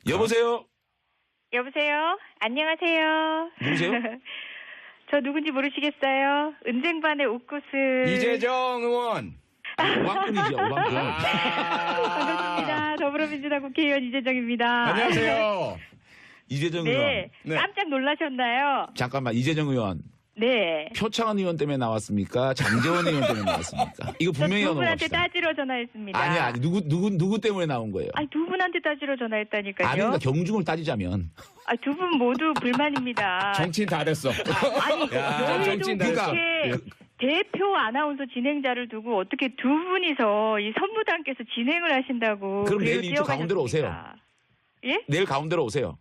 여보세요? 여보세요? 안녕하세요. 누구세요? 저 누군지 모르시겠어요? 은쟁반의 옥구슬. 이재정 의원. 오방꾼이죠, 오방꾼. 반갑습니다. 더불어민주당 국회의원 이재정입니다. 안녕하세요. 이재정 네, 의원. 네. 깜짝 놀라셨나요? 잠깐만, 이재정 의원. 네. 표창원 의원 때문에 나왔습니까? 장재원 의원 때문에 나왔습니까? 이거 분명히 두 분한테 넘어갑시다. 따지러 전화했습니다. 아니, 누구 때문에 나온 거예요? 아니, 두 분한테 따지러 전화했다니까요. 아니, 그러니까 경중을 따지자면. 아, 두 분 모두 불만입니다. 정치인 다 됐어. 아니, 야, 여의도 정치인 다 됐어. 국회 대표 아나운서 진행자를 두고 어떻게 두 분이서 이 선무당께서 진행을 하신다고. 그럼 내일 그리고 이쪽 가운데로 오세요. 뛰어가셨습니까? 예? 내일 가운데로 오세요.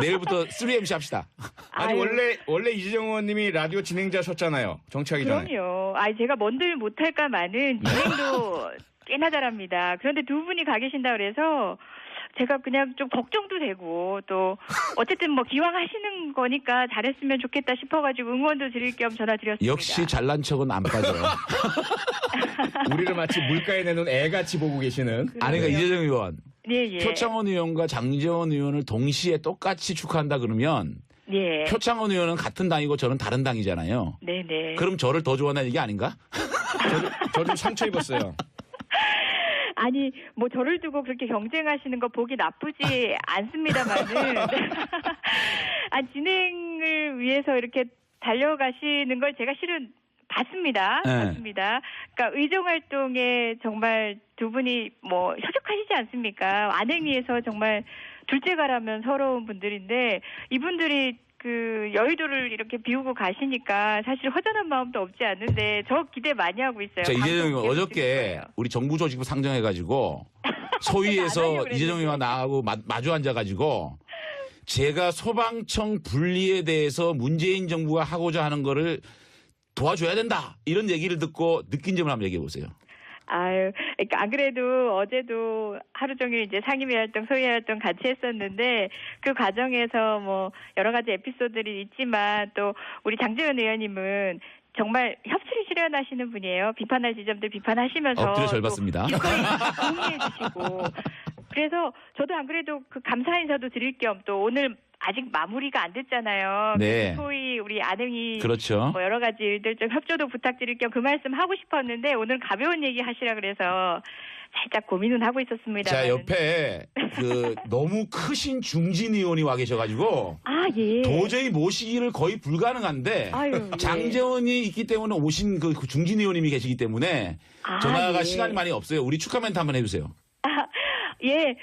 내일부터 3MC 합시다. 아니, 아유. 원래 이재정 의원님이 라디오 진행자셨잖아요. 정치하기 전에. 그럼요. 아니, 제가 뭔들 못할까마는 진행도 꽤나 잘합니다. 그런데 두 분이 가 계신다 그래서 제가 그냥 좀 걱정도 되고 또 어쨌든 뭐 기왕 하시는 거니까 잘했으면 좋겠다 싶어가지고 응원도 드릴 겸 전화드렸습니다. 역시 잘난 척은 안 빠져요. 우리를 마치 물가에 내놓은 애같이 보고 계시는. 아니, 그러니까 이재정 의원. 예, 예. 표창원 의원과 장재원 의원을 동시에 똑같이 축하한다 그러면 예. 표창원 의원은 같은 당이고 저는 다른 당이잖아요. 네네. 그럼 저를 더 좋아하는 얘기 아닌가? 저 좀 상처 입었어요. 아니, 뭐 저를 두고 그렇게 경쟁하시는 거 보기 나쁘지 않습니다만은 아, 진행을 위해서 이렇게 달려가시는 걸 제가 실은 봤습니다. 네. 봤습니다. 그러니까 의정 활동에 정말 두 분이 뭐 협력하시지 않습니까? 안행위에서 정말 둘째가라면 서러운 분들인데 이분들이 그 여의도를 이렇게 비우고 가시니까 사실 허전한 마음도 없지 않는데 저 기대 많이 하고 있어요. 자, 이재정 의원 방송 어저께 거예요. 우리 정부 조직부 상정해가지고 소위에서 안 하려고 이재정 의원 나하고 마주 앉아가지고 제가 소방청 분리에 대해서 문재인 정부가 하고자 하는 거를 도와줘야 된다. 이런 얘기를 듣고 느낀 점을 한번 얘기해 보세요. 아유, 그러니까 안 그래도 어제도 하루 종일 이제 상임위 활동, 소위 활동 같이 했었는데 그 과정에서 뭐 여러 가지 에피소드들이 있지만 또 우리 장재원 의원님은 정말 협치를 실현하시는 분이에요. 비판할 지점들 비판하시면서 엎드려 절 또 받습니다. 기꺼이 동의해 주시고 그래서 저도 안 그래도 그 감사 인사도 드릴 겸 또 오늘 아직 마무리가 안 됐잖아요. 네. 소위 우리 아능이 그렇죠. 뭐 여러 가지 일들 좀 협조도 부탁드릴 겸 그 말씀 하고 싶었는데 오늘 가벼운 얘기 하시라 그래서 살짝 고민은 하고 있었습니다. 자, 옆에 그 너무 크신 중진 의원이 와 계셔가지고 아, 예. 도저히 모시기를 거의 불가능한데 아유, 예. 장재원이 있기 때문에 오신 그 중진 의원님이 계시기 때문에 아, 전화가 예. 시간이 많이 없어요. 우리 축하 멘트 한번 해주세요. 예,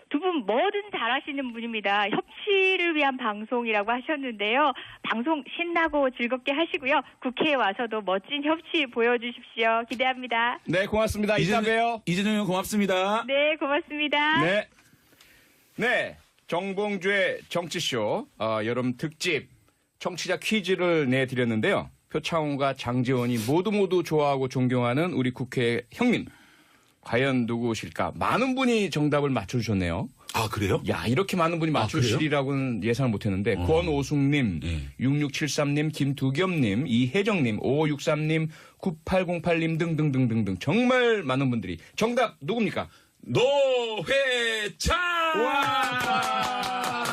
두 분 뭐든 잘하시는 분입니다. 협치를 위한 방송이라고 하셨는데요. 방송 신나고 즐겁게 하시고요. 국회에 와서도 멋진 협치 보여주십시오. 기대합니다. 네, 고맙습니다. 이따 봬요. 이재정 의원 고맙습니다. 네, 고맙습니다. 네. 네. 정봉주의 정치쇼, 여름 특집 청취자 퀴즈를 내드렸는데요. 표창원과 장재원이 모두 좋아하고 존경하는 우리 국회 형님. 과연 누구실까? 많은 분이 정답을 맞춰주셨네요. 아, 그래요? 야, 이렇게 많은 분이 맞추시리라고는 예상을 못했는데, 권오숙님, 6673님, 김두겸님, 이혜정님, 5563님, 9808님 등등등등등 정말 많은 분들이 정답 누굽니까? 노회찬! 와!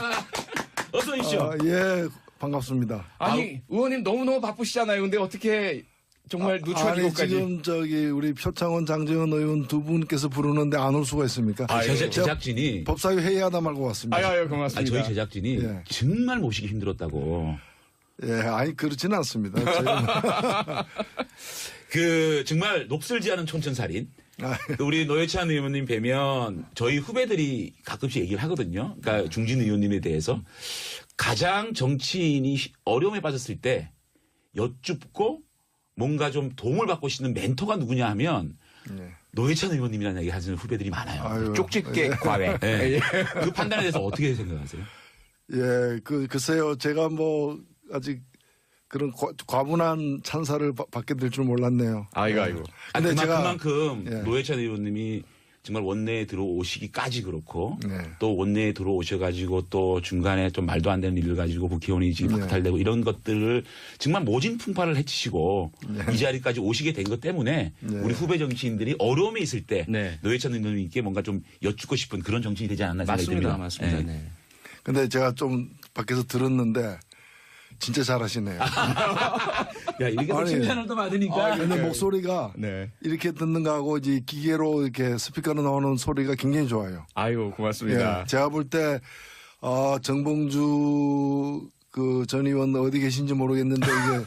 어서 오십시오. 예, 반갑습니다. 아니, 의원님 너무너무 바쁘시잖아요. 근데 어떻게 정말 누추한 아니, 이곳까지. 지금 우리 표창원, 장재원 의원 두 분께서 부르는데 안 올 수가 있습니까? 제작진이. 법사위 회의하다 말고 왔습니다. 아유, 고맙습니다. 저희 제작진이 예. 정말 모시기 힘들었다고. 예, 아니, 그렇지는 않습니다. 저희는. 정말 녹슬지 않은 촌천살인. 아, 우리 노회찬 의원님 뵈면 저희 후배들이 가끔씩 얘기를 하거든요. 그러니까 중진 의원님에 대해서. 가장 정치인이 어려움에 빠졌을 때 여쭙고 뭔가 좀 도움을 받고 싶은 멘토가 누구냐 하면 예. 노회찬 의원님이라는 얘기 하시는 후배들이 많아요. 아유, 쪽집게 예. 과외. 네. 그 판단에 대해서 어떻게 생각하세요? 예, 글쎄요. 제가 뭐, 아직 그런 과분한 찬사를 받게 될 줄 몰랐네요. 아이고. 아니, 근데 제가- 그만큼 예. 노회찬 의원님이 정말 원내에 들어오시기까지 그렇고 네. 또 원내에 들어오셔가지고 또 중간에 좀 말도 안 되는 일을 가지고 국회의원이 지금 박탈되고 이런 것들을 정말 모진풍파를 해치시고 이 자리까지 오시게 된 것 때문에 우리 후배 정치인들이 어려움에 있을 때 네. 노회찬 의원님께 뭔가 좀 여쭙고 싶은 그런 정치인이 되지 않았나 생각이 듭니다. 맞습니다. 예. 네. 근데 제가 좀 밖에서 들었는데 진짜 잘하시네요. 야, 이렇게 또 아니, 칭찬을 또 받으니까. 근데 목소리가 네. 이렇게 듣는 거하고 이제 기계로 이렇게 스피커로 나오는 소리가 굉장히 좋아요. 아유, 고맙습니다. 예, 제가 볼 때 정봉주 그 전 의원 어디 계신지 모르겠는데 이게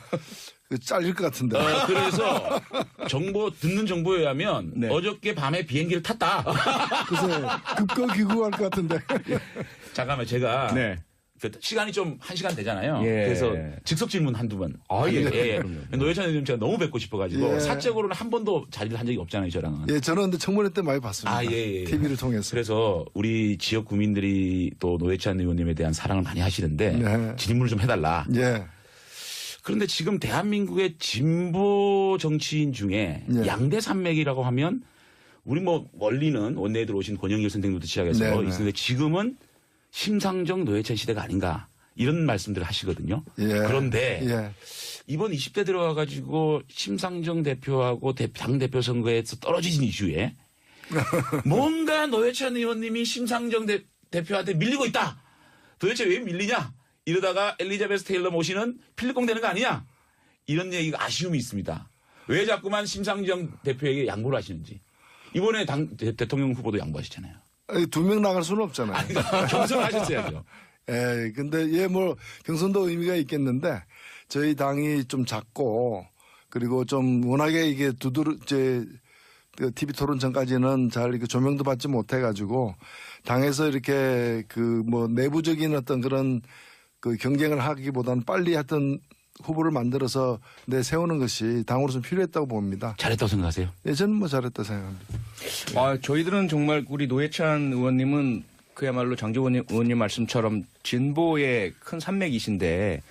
그 잘릴 것 같은데. 그래서 듣는 정보에 의하면 네. 어저께 밤에 비행기를 탔다. 글쎄 급거 귀국할 것 같은데. 잠깐만 제가 네. 시간이 좀 1시간 되잖아요. 예. 그래서 즉석 질문 한두 번. 예. 노회찬 의원님 제가 너무 뵙고 싶어가지고 예. 사적으로는 한 번도 자리를 한 적이 없잖아요, 저랑은. 예, 저는 근데 청문회 때 많이 봤습니다. 예. TV를 통해서. 그래서 우리 지역 구민들이 또 노회찬 의원님에 대한 사랑을 많이 하시는데 네. 질문을 좀 해달라. 예. 그런데 지금 대한민국의 진보 정치인 중에 예. 양대 산맥이라고 하면 우리 뭐 멀리는 원내에 들어오신 권영길 선생님부터 시작해서 네, 네. 있는데 지금은 심상정 노회찬 시대가 아닌가 이런 말씀들을 하시거든요. 예. 그런데 예. 이번 20대 들어와 가지고 심상정 대표하고 당대표 선거에서 떨어지신 이슈에 뭔가 노회찬 의원님이 심상정 대표한테 밀리고 있다. 도대체 왜 밀리냐? 이러다가 엘리자베스 테일러 모시는 필리공 되는 거 아니냐? 이런 얘기가 아쉬움이 있습니다. 왜 자꾸만 심상정 대표에게 양보를 하시는지. 이번에 대통령 후보도 양보하시잖아요. 두 명 나갈 수는 없잖아요. 경선하셨어야죠. 예, 근데 뭐 경선도 의미가 있겠는데 저희 당이 좀 작고 그리고 좀 워낙에 이게 TV 토론 전까지는 잘 이렇게 조명도 받지 못해가지고 당에서 이렇게 그 뭐 내부적인 어떤 그런 그 경쟁을 하기보다는 빨리 하여튼 후보를 만들어서 세우는 것이 당으로서는 필요했다고 봅니다. 잘했다고 생각하세요? 예, 저는 뭐 잘했다 생각합니다. 저희들은 정말 우리 노회찬 의원님은 그야말로 장재원 의원님 말씀처럼 진보의 큰 산맥이신데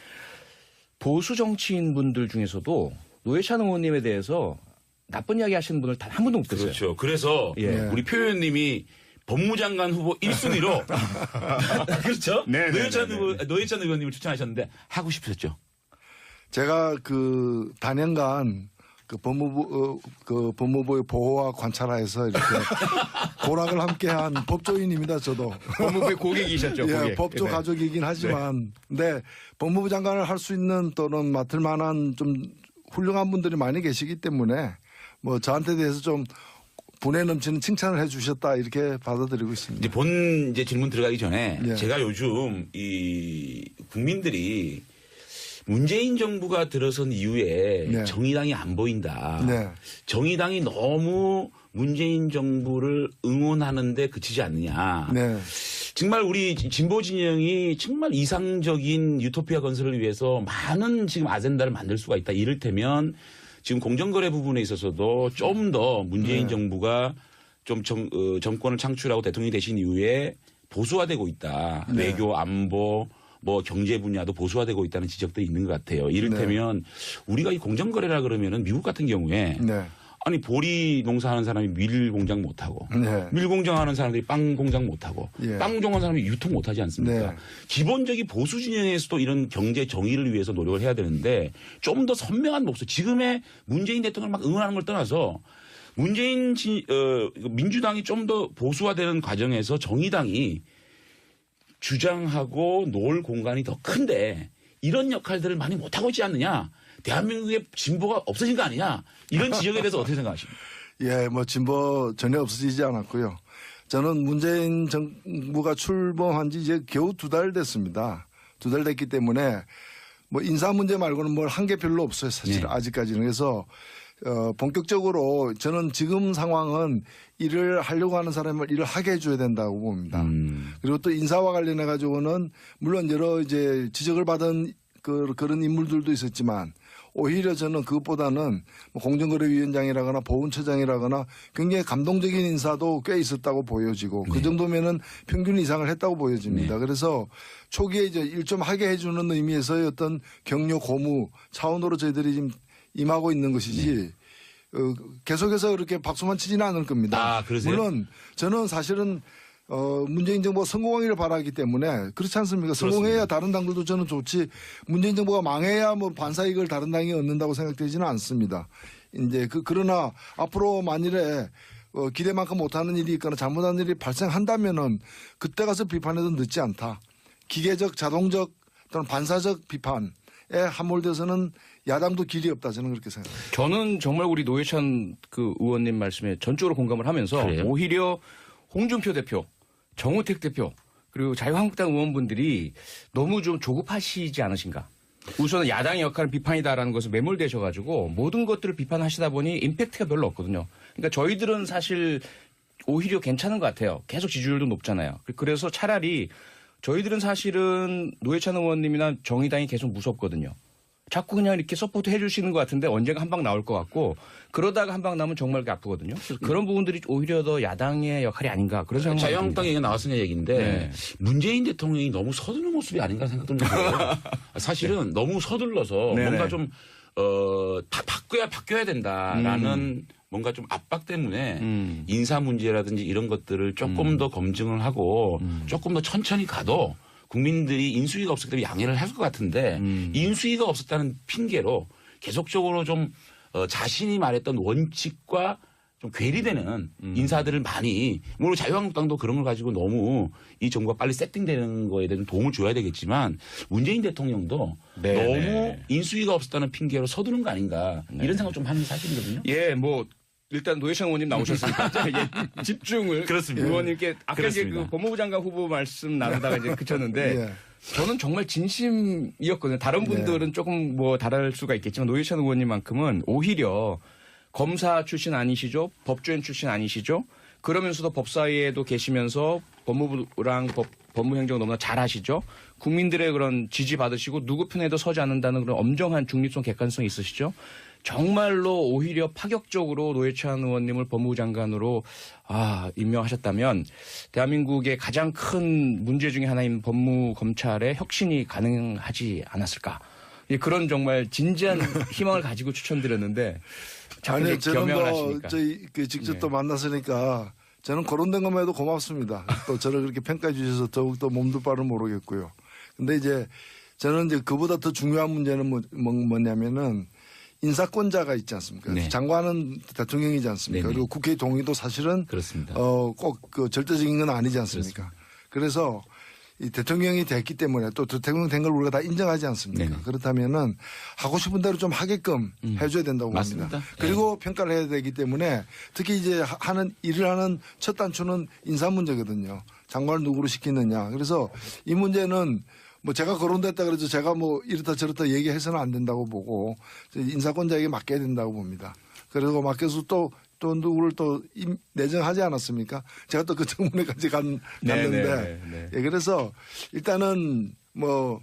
보수 정치인 분들 중에서도 노회찬 의원님에 대해서 나쁜 이야기 하시는 분을 단 한 분도 못 봤어요. 그렇죠. 그래서 예. 우리 표 의원님이 법무장관 후보 1순위로 그렇죠? 네, 노회찬 의원님을 추천하셨는데 하고 싶으셨죠? 제가 그 단연간 그 법무부의 보호와 관찰하에서 이렇게 고락을 함께한 법조인입니다. 저도 법무부의 고객이셨죠. 예, 고객. 법조 네. 가족이긴 하지만, 근데 법무부 장관을 할 수 있는 또는 맡을 만한 좀 훌륭한 분들이 많이 계시기 때문에 뭐 저한테 대해서 좀 분에 넘치는 칭찬을 해주셨다 이렇게 받아들이고 있습니다. 이제 질문 들어가기 전에 예. 제가 요즘 이 국민들이 문재인 정부가 들어선 이후에 네. 정의당이 안 보인다. 네. 정의당이 너무 문재인 정부를 응원하는데 그치지 않느냐. 네. 정말 우리 진보 진영이 정말 이상적인 유토피아 건설을 위해서 많은 지금 아젠다를 만들 수가 있다. 이를테면 지금 공정거래 부분에 있어서도 좀 더 문재인 정부가 좀 정권을 창출하고 대통령이 되신 이후에 보수화되고 있다. 네. 외교, 안보, 뭐 경제 분야도 보수화되고 있다는 지적도 있는 것 같아요. 이를테면 우리가 이 공정거래라 그러면은 미국 같은 경우에 네. 아니 보리 농사하는 사람이 밀 공장 못하고 네. 밀 공장하는 사람들이 빵 공장 못하고 예. 빵 공장하는 사람이 유통 못하지 않습니까? 네. 기본적인 보수 진영에서도 이런 경제 정의를 위해서 노력을 해야 되는데 좀 더 선명한 목소리 지금의 문재인 대통령을 막 응원하는 걸 떠나서 민주당이 좀 더 보수화되는 과정에서 정의당이 주장하고 놓을 공간이 더 큰데 이런 역할들을 많이 못하고 있지 않느냐. 대한민국의 진보가 없어진 거 아니냐. 이런 지적에 대해서 어떻게 생각하십니까? 예, 뭐 진보 전혀 없어지지 않았고요. 저는 문재인 정부가 출범한 지 이제 겨우 2달 됐습니다. 2달 됐기 때문에 뭐 인사 문제 말고는 뭘 한 게 별로 없어요. 사실 네. 아직까지는. 그래서 본격적으로 저는 지금 상황은 일을 하려고 하는 사람을 일을 하게 해줘야 된다고 봅니다. 그리고 또 인사와 관련해 가지고는 물론 여러 이제 지적을 받은 그런 인물들도 있었지만 오히려 저는 그것보다는 뭐 공정거래위원장이라거나 보훈처장이라거나 굉장히 감동적인 인사도 꽤 있었다고 보여지고 그 정도면은 평균 이상을 했다고 보여집니다. 네. 그래서 초기에 이제 일 좀 하게 해주는 의미에서의 어떤 격려 고무 차원으로 저희들이 지금 임하고 있는 것이지 계속해서 이렇게 박수만 치지는 않을 겁니다. 아, 그러세요? 물론 저는 사실은 문재인 정부가 성공하기를 바라기 때문에 그렇지 않습니까? 성공해야 다른 당들도 저는 좋지 문재인 정부가 망해야 뭐 반사이익을 다른 당이 얻는다고 생각되지는 않습니다. 이제 그러나 앞으로 만일에 기대만큼 못하는 일이 있거나 잘못한 일이 발생한다면은 그때 가서 비판해도 늦지 않다. 기계적, 자동적 또는 반사적 비판에 함몰돼서는 야당도 길이 없다. 저는 그렇게 생각합니다. 저는 정말 우리 노회찬 그 의원님 말씀에 전적으로 공감을 하면서 그래요? 오히려 홍준표 대표, 정우택 대표 그리고 자유한국당 의원분들이 너무 좀 조급하시지 않으신가. 우선은 야당의 역할은 비판이다라는 것을 매몰되셔가지고 모든 것들을 비판하시다 보니 임팩트가 별로 없거든요. 그러니까 저희들은 사실 오히려 괜찮은 것 같아요. 계속 지지율도 높잖아요. 그래서 차라리 저희들은 사실은 노회찬 의원님이나 정의당이 계속 무섭거든요. 자꾸 그냥 이렇게 서포트 해주시는 것 같은데 언젠가 한 방 나올 것 같고 그러다가 한 방 나면 정말 아프거든요. 그래서 그런 부분들이 오히려 더 야당의 역할이 아닌가 그런 생각이 자유한국당 얘기가 나왔으니 얘기인데 네. 문재인 대통령이 너무 서두른 모습이 아닌가 생각합니다. 사실은 너무 서둘러서 네네. 뭔가 좀 다 바뀌어야 된다라는 뭔가 좀 압박 때문에 인사 문제라든지 이런 것들을 조금 더 검증을 하고 조금 더 천천히 가도 국민들이 인수위가 없었기 때문에 양해를 할 것 같은데 인수위가 없었다는 핑계로 계속적으로 좀 자신이 말했던 원칙과 좀 괴리되는 인사들을 많이 물론 자유한국당도 그런 걸 가지고 너무 이 정부가 빨리 세팅되는 거에 대한 도움을 줘야 되겠지만 문재인 대통령도 너무 인수위가 없었다는 핑계로 서두른 거 아닌가 이런 생각 좀 하는 사실이거든요. 예, 뭐 일단 노회찬 의원님 나오셨으니까 예, 집중을 그렇습니다. 의원님께 아까 이제 그렇습니다. 그 법무부 장관 후보 말씀 나누다가 이제 그쳤는데 예. 저는 정말 진심이었거든요. 다른 분들은 조금 뭐 다를 수가 있겠지만 노회찬 의원님만큼은 오히려 검사 출신 아니시죠? 법조인 출신 아니시죠? 그러면서도 법사위에도 계시면서 법무부랑 법무행정을 너무나 잘하시죠? 국민들의 그런 지지받으시고 누구 편에도 서지 않는다는 그런 엄정한 중립성 객관성이 있으시죠? 정말로 오히려 파격적으로 노회찬 의원님을 법무부 장관으로 임명하셨다면 대한민국의 가장 큰 문제 중에 하나인 법무 검찰의 혁신이 가능하지 않았을까? 예, 그런 정말 진지한 희망을 가지고 추천드렸는데 아니 저는 겸양을 뭐 하시니까. 저희 직접 또 만났으니까 저는 거론된 것만 해도 고맙습니다. 또 저를 그렇게 평가해 주셔서 더욱더 몸둘 바를 모르겠고요. 근데 이제 저는 이제 그보다 더 중요한 문제는 뭐냐면은 인사권자가 있지 않습니까? 네. 장관은 대통령이지 않습니까? 네네. 그리고 국회 동의도 사실은 그렇습니다. 꼭 그 절대적인 건 아니지 않습니까? 그래서 이 대통령이 됐기 때문에 또 대통령 된 걸 우리가 다 인정하지 않습니까? 네네. 그렇다면은 하고 싶은 대로 좀 하게끔 해줘야 된다고 맞습니다. 봅니다. 그리고 평가를 해야 되기 때문에 특히 이제 일을 하는 첫 단추는 인사 문제거든요. 장관을 누구로 시키느냐. 그래서 이 문제는 뭐 제가 거론됐다 그래서 제가 뭐 이렇다 저렇다 얘기해서는 안 된다고 보고 인사권자에게 맡겨야 된다고 봅니다. 그리고 맡겨서 또 누구를 또 내정하지 않았습니까? 제가 또 그 정문에까지 갔는데. 네. 예, 그래서 일단은 뭐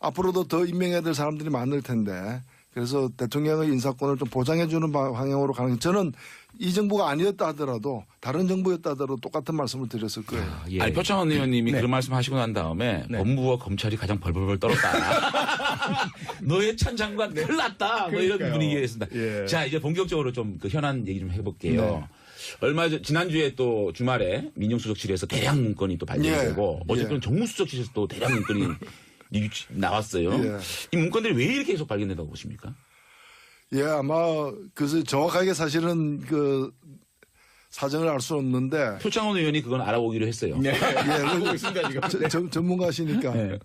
앞으로도 더 임명해야 될 사람들이 많을 텐데 그래서 대통령의 인사권을 좀 보장해 주는 방향으로 가는 저는 이 정부가 아니었다 하더라도 다른 정부였다 하더라도 똑같은 말씀을 드렸을 거예요. 예. 아니 표창원 의원님이 그런 말씀하시고 난 다음에 네. 법무부와 검찰이 가장 벌벌벌 떨었다. 노회찬 장관 큰일 났다. 뭐 이런 그러니까요. 분위기였습니다. 예. 자 이제 본격적으로 좀 그 현안 얘기 좀 해볼게요. 얼마 전 지난주에 또 주말에 민정수석실에서 대량 문건이 또 발견되고 예. 어쨌든 정무수석실에서 또 대량 문건이 나왔어요. 예. 이 문건들이 왜 이렇게 계속 발견된다고 보십니까? 예, 아마 그래서 정확하게 사실은 그 사정을 알 수 없는데 표창원 의원이 그건 알아보기로 했어요. 네. 예, 있습니다, 지금. 전문가시니까. 네.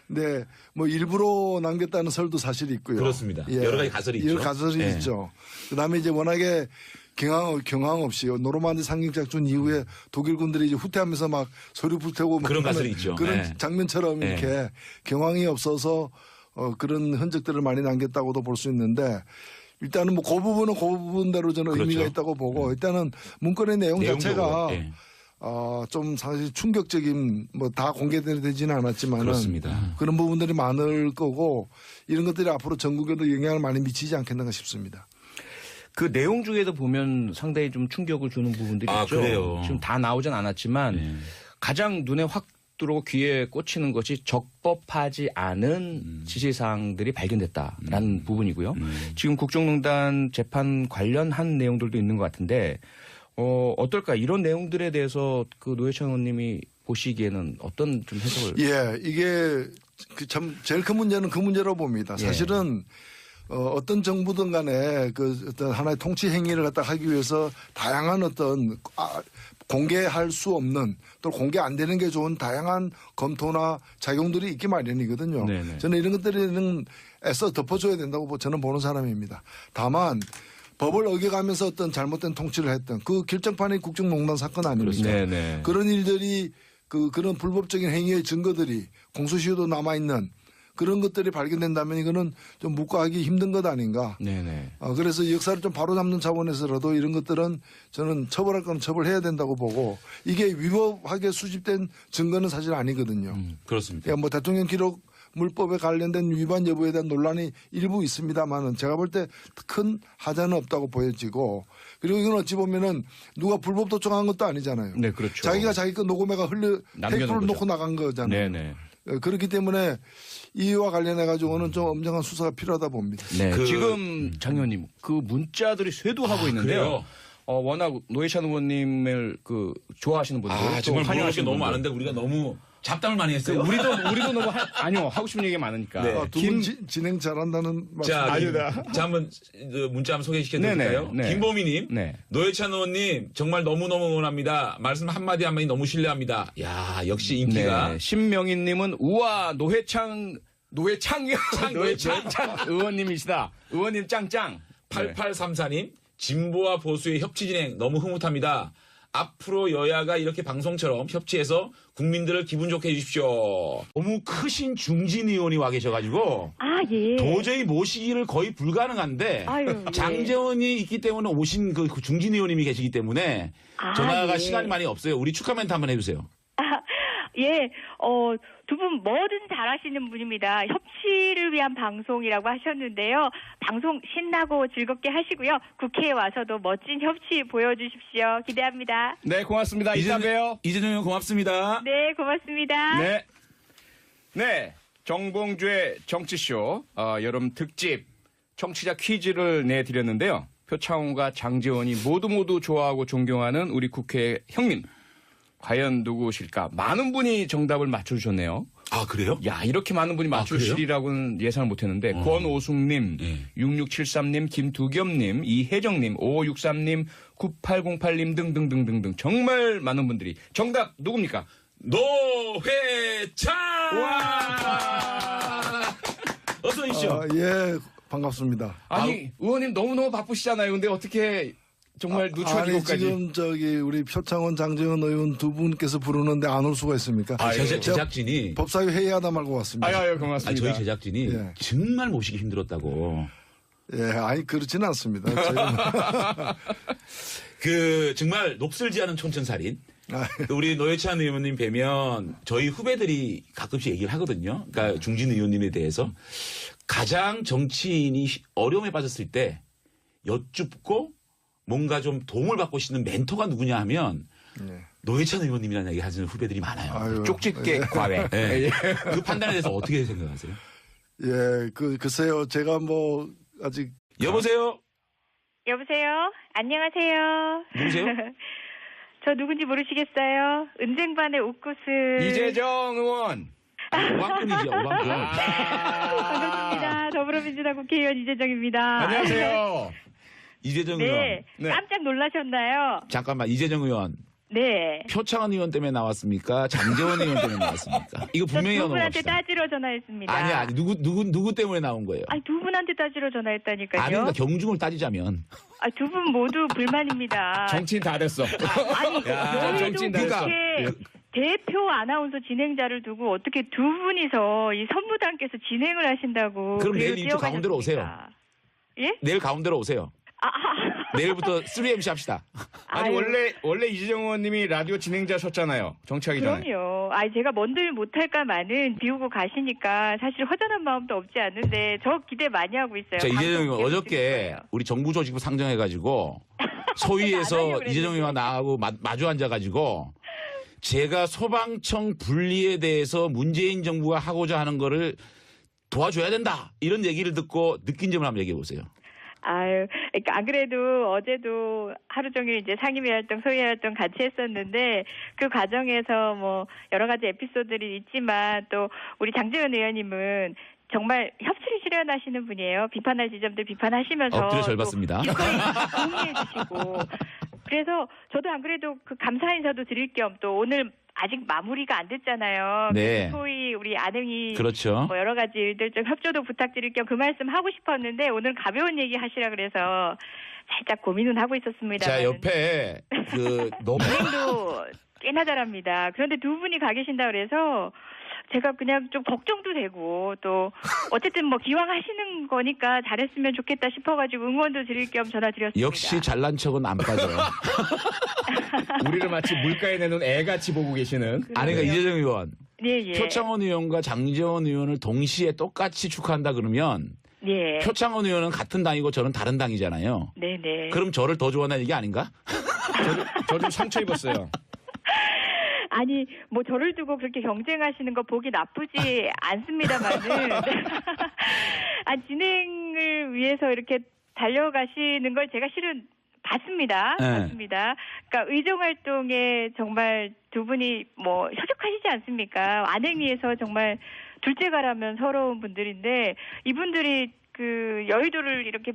네, 뭐 일부러 남겼다는 설도 사실 있고요. 그렇습니다. 여러 가지 가설이 있죠. 여러 가설이 네. 있죠. 그다음에 이제 워낙에 경황 없이 노르만디 상륙작전 이후에 독일군들이 이제 후퇴하면서 막 소리 불태고 막 그런 가설이 있죠. 그런 네. 장면처럼 네. 이렇게 경황이 없어서 그런 흔적들을 많이 남겼다고도 볼 수 있는데 일단은 뭐 그 부분은 그 부분대로 저는 그렇죠. 의미가 있다고 보고 일단은 문건의 내용 자체가 예. 좀 사실 충격적인 뭐 다 공개되지는 않았지만은 그렇습니다. 그런 부분들이 많을 거고 이런 것들이 앞으로 전국에도 영향을 많이 미치지 않겠는가 싶습니다. 그 내용 중에도 보면 상당히 좀 충격을 주는 부분들이 아, 있죠. 그래요? 지금 다 나오진 않았지만 가장 눈에 확 들어오고 귀에 꽂히는 것이 적법하지 않은 지시사항들이 발견됐다라는 부분이고요. 지금 국정농단 재판 관련한 내용들도 있는 것 같은데 어떨까? 이런 내용들에 대해서 그 노회찬 의원님이 보시기에는 어떤 좀 해석을? 예, 이게 참 제일 큰 문제는 그 문제로 봅니다. 사실은 어떤 정부든 간에 그 어떤 하나의 통치 행위를 갖다 하기 위해서 다양한 어떤 공개할 수 없는 또 공개 안 되는 게 좋은 다양한 검토나 작용들이 있기 마련이거든요. 네네. 저는 이런 것들은 애써 덮어줘야 된다고 저는 보는 사람입니다. 다만 법을 어겨가면서 어떤 잘못된 통치를 했던 그 결정판이 국정농단 사건 아닙니까? 네네. 그런 일들이 그런 불법적인 행위의 증거들이 공소시효도 남아있는 그런 것들이 발견된다면 이거는 좀 묵과하기 힘든 것 아닌가. 네네. 그래서 이 역사를 좀 바로잡는 차원에서라도 이런 것들은 저는 처벌할 건 처벌해야 된다고 보고 이게 위법하게 수집된 증거는 사실 아니거든요. 그렇습니다. 그러니까 뭐 대통령 기록 물법에 관련된 위반 여부에 대한 논란이 일부 있습니다만은 제가 볼 때 큰 하자는 없다고 보여지고 그리고 이건 어찌 보면은 누가 불법 도청한 것도 아니잖아요. 네, 그렇죠. 자기가 자기 거 녹음해가 테이프를 거죠. 놓고 나간 거잖아요. 네네. 그렇기 때문에 이와 관련해 가지고는 좀 엄정한 수사가 필요하다 봅니다. 네. 지금 장 의원님 그 문자들이 쇄도하고 있는데요. 그래요? 워낙 노회찬 의원님을 좋아하시는 분들, 정말 물어볼 게 환영하시는 너무 분들. 많은데 우리가 너무 잡담을 많이 했어요. 우리도 너무 아니요 하고 싶은 얘기 많으니까. 네. 두 분 진행 잘한다는 말씀. 자, 한번 문자 한번 소개시켜 드릴까요? 네네, 네. 김보미님, 네. 노회찬 의원님 정말 너무너무 응원합니다. 말씀 한마디 한마디 너무 신뢰합니다. 야, 역시 인기가. 네. 신명희님은 우와 노회창이요. 노회창 의원님이시다. 의원님 짱짱. 8834님, 진보와 보수의 협치 진행 너무 흐뭇합니다. 앞으로 여야가 이렇게 방송처럼 협치해서 국민들을 기분 좋게 해주십시오. 너무 크신 중진 의원이 와 계셔가지고 예. 도저히 모시기를 거의 불가능한데 아유, 예. 장재원이 있기 때문에 오신 그 중진 의원님이 계시기 때문에 전화가 예. 시간이 많이 없어요. 우리 축하 멘트 한번 해주세요. 예, 두 분 뭐든 잘하시는 분입니다. 협치를 위한 방송이라고 하셨는데요. 방송 신나고 즐겁게 하시고요. 국회에 와서도 멋진 협치 보여주십시오. 기대합니다. 네 고맙습니다. 이따 봬요. 이재정 의원 고맙습니다. 네, 고맙습니다. 네. 네. 정봉주의 정치쇼 여름 특집 청취자 퀴즈를 내드렸는데요. 표창원과 장제원이 모두 좋아하고 존경하는 우리 국회 형님. 과연 누구실까? 많은 분이 정답을 맞춰주셨네요. 아, 그래요? 야, 이렇게 많은 분이 맞추시리라고는 예상을 못했는데 권오숙님, 6673님, 김두겸님, 이혜정님, 5563님, 9808님 등등등등등 정말 많은 분들이 정답 누굽니까? 노회찬! 어서 오십시오. 예, 반갑습니다. 아니, 의원님 너무너무 바쁘시잖아요. 근데 어떻게 정말 누추한 이곳까지. 지금 우리 표창원 장재원 의원 두 분께서 부르는데 안 올 수가 있습니까? 제작진이 법사위 회의하다 말고 왔습니다. 아유, 고맙습니다. 저희 제작진이 예. 정말 모시기 힘들었다고. 예, 아니 그렇지는 않습니다. 정말 녹슬지 않은 촌천살인. 우리 노회찬 의원님 뵈면 저희 후배들이 가끔씩 얘기를 하거든요. 그러니까 중진 의원님에 대해서 가장 정치인이 어려움에 빠졌을 때 여쭙고 뭔가 좀 도움을 받고 싶은 멘토가 누구냐 하면 노회찬 의원님이라는 얘기 하시는 후배들이 많아요. 아유, 쪽집게 과외. 네. 그 판단에 대해서 어떻게 생각하세요? 예, 글쎄요. 제가 뭐 아직 여보세요? 여보세요? 안녕하세요. 누구세요? 저 누군지 모르시겠어요? 은쟁반의 옥구슬. 이재정 의원. 오방꾼이죠, 오방꾼. 반갑습니다. 더불어민주당 국회의원 이재정입니다. 안녕하세요. 이재정 의원. 네, 네. 깜짝 놀라셨나요? 잠깐만, 이재정 의원. 네. 표창원 의원 때문에 나왔습니까? 장재원 의원 때문에 나왔습니까? 이거 분명히 두 분한테 넘어갑시다. 따지러 전화했습니다. 아니, 누구 때문에 나온 거예요? 아니, 두 분한테 따지러 전화했다니까요. 아니, 그러니까 경중을 따지자면. 두 분 모두 불만입니다. 정치인 다 됐어. 아니, 야, 정치인 다 됐어. 이렇게 대표 아나운서 진행자를 두고 어떻게 두 분이서 이 선무당께서 진행을 하신다고. 그럼 내일 그리고 이쪽 가운데로 오세요. 뛰어가셨습니까? 예? 내일 가운데로 오세요. 내일부터 3MC 합시다. 아니 아유. 원래 이재정 의원님이 라디오 진행자셨잖아요. 정치하기 전에. 그럼요. 제가 뭔들 못할까만은 비우고 가시니까 사실 허전한 마음도 없지 않은데 저 기대 많이 하고 있어요. 자, 이재정 의원 방송 어저께 거예요. 우리 정부 조직부 상정해가지고 소위에서 안 하려고 이재정 의원 그랬는데. 나하고 마주 앉아가지고 제가 소방청 분리에 대해서 문재인 정부가 하고자 하는 거를 도와줘야 된다. 이런 얘기를 듣고 느낀 점을 한번 얘기해 보세요. 아유, 그러니까 안 그래도 어제도 하루 종일 이제 상임위 활동, 소위 활동 같이 했었는데 그 과정에서 뭐 여러 가지 에피소드들이 있지만 또 우리 장제원 의원님은 정말 협치를 실현하시는 분이에요. 비판할 지점들 비판하시면서 엎드려 절 받습니다. 동의해 주시고 그래서 저도 안 그래도 그 감사 인사도 드릴 겸 또 오늘 아직 마무리가 안 됐잖아요. 네. 소위 우리 아능이 그렇죠. 뭐 여러 가지 일들 좀 협조도 부탁드릴 겸 그 말씀 하고 싶었는데 오늘 가벼운 얘기 하시라 그래서 살짝 고민은 하고 있었습니다. 자, 옆에 그 너무 여행도 꽤나 잘합니다. 그런데 두 분이 가 계신다 그래서 제가 그냥 좀 걱정도 되고 또 어쨌든 뭐 기왕 하시는 거니까 잘했으면 좋겠다 싶어가지고 응원도 드릴 겸 전화드렸습니다. 역시 잘난 척은 안 빠져요. 우리를 마치 물가에 내놓은 애같이 보고 계시는. 아내가 이재정 의원, 예. 표창원 의원과 장제원 의원을 동시에 똑같이 축하한다 그러면 예. 표창원 의원은 같은 당이고 저는 다른 당이잖아요. 네네. 그럼 저를 더 좋아한다는 얘기 아닌가? 저 좀 상처 입었어요. 아니 뭐 저를 두고 그렇게 경쟁하시는 거 보기 나쁘지 않습니다만은 진행을 위해서 이렇게 달려가시는 걸 제가 실은 봤습니다. 네. 봤습니다. 그러니까 의정 활동에 정말 두 분이 뭐 협력하시지 않습니까? 안행위에서 정말 둘째가라면 서러운 분들인데 이분들이 그 여의도를 이렇게